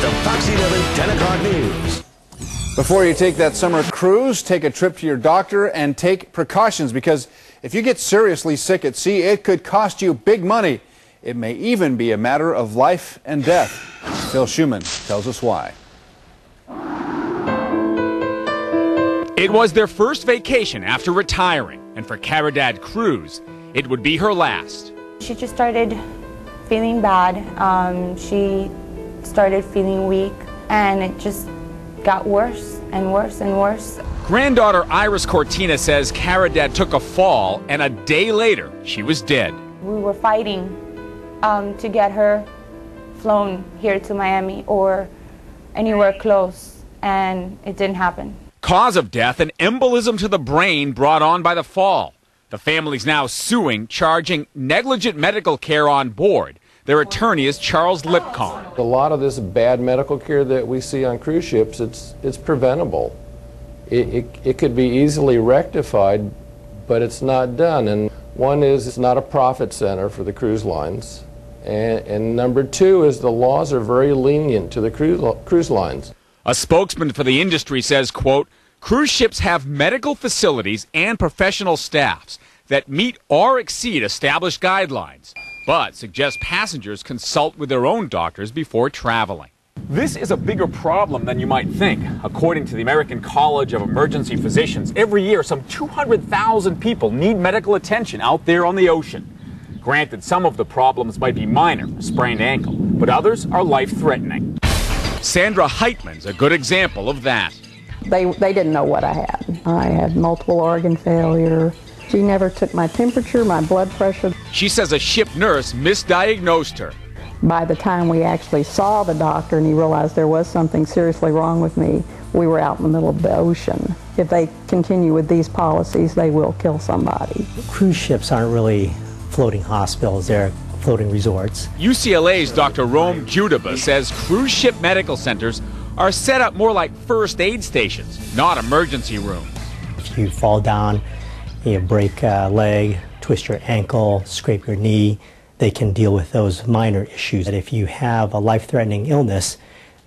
the Fox 11 10 o'clock news. Before you take that summer cruise, take a trip to your doctor and take precautions, because if you get seriously sick at sea, it could cost you big money. It may even be a matter of life and death. Phil Schumann tells us why. It was their first vacation after retiring, and for Caridad Cruz, it would be her last. She just started feeling bad. She started feeling weak, and it just got worse and worse and worse. Granddaughter Iris Cortina says Caridad took a fall, and a day later, she was dead. We were fighting to get her flown here to Miami or anywhere close, and it didn't happen. Cause of death, an embolism to the brain brought on by the fall. The family's now suing, charging negligent medical care on board. Their attorney is Charles Lipcon. A lot of this bad medical care that we see on cruise ships, it's preventable. It could be easily rectified, but it's not done. And one is, it's not a profit center for the cruise lines. And number two is the laws are very lenient to the cruise lines. A spokesman for the industry says, quote, "Cruise ships have medical facilities and professional staffs that meet or exceed established guidelines, but suggest passengers consult with their own doctors before traveling." This is a bigger problem than you might think. According to the American College of Emergency Physicians, every year some 200,000 people need medical attention out there on the ocean. Granted, some of the problems might be minor, a sprained ankle, but others are life-threatening. Sandra Heitman's a good example of that. They didn't know what I had. I had multiple organ failure. She never took my temperature, my blood pressure. She says a ship nurse misdiagnosed her. By the time we actually saw the doctor and he realized there was something seriously wrong with me, we were out in the middle of the ocean. If they continue with these policies, they will kill somebody. Cruise ships aren't really floating hospitals, they're floating resorts. UCLA's Dr. Rome Judaba says cruise ship medical centers are set up more like first aid stations, not emergency rooms. If you fall down, you break a leg, twist your ankle, scrape your knee, they can deal with those minor issues. But if you have a life-threatening illness,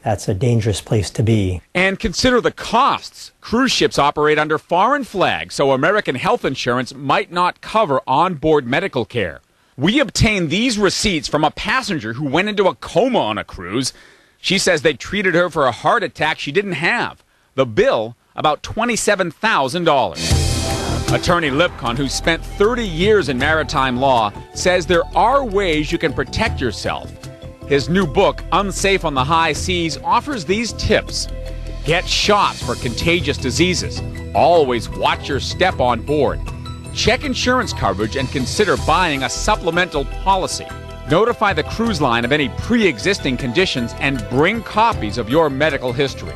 that's a dangerous place to be. And consider the costs. Cruise ships operate under foreign flags, so American health insurance might not cover onboard medical care. We obtained these receipts from a passenger who went into a coma on a cruise. She says they treated her for a heart attack she didn't have. The bill, about $27,000. Attorney Lipcon, who spent 30 years in maritime law, says there are ways you can protect yourself. His new book, Unsafe on the High Seas, offers these tips. Get shots for contagious diseases. Always watch your step on board. Check insurance coverage and consider buying a supplemental policy. Notify the cruise line of any pre-existing conditions and bring copies of your medical history.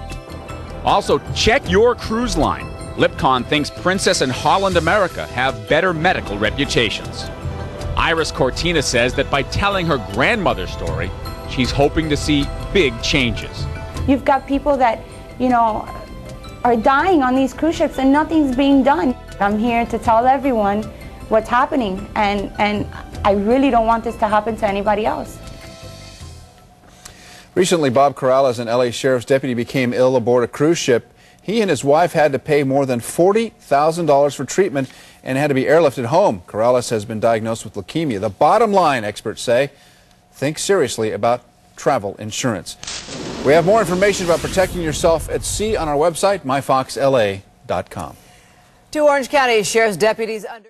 Also, check your cruise line. Lipcon thinks Princess and Holland America have better medical reputations. Iris Cortina says that by telling her grandmother's story, she's hoping to see big changes. You've got people that, are dying on these cruise ships and nothing's being done. I'm here to tell everyone what's happening, and I really don't want this to happen to anybody else. Recently, Bob Corrales, an LA Sheriff's deputy, became ill aboard a cruise ship. He and his wife had to pay more than $40,000 for treatment and had to be airlifted home. Corrales has been diagnosed with leukemia. The bottom line, experts say, think seriously about travel insurance. We have more information about protecting yourself at sea on our website, myfoxla.com. 2 Orange County Sheriff's deputies under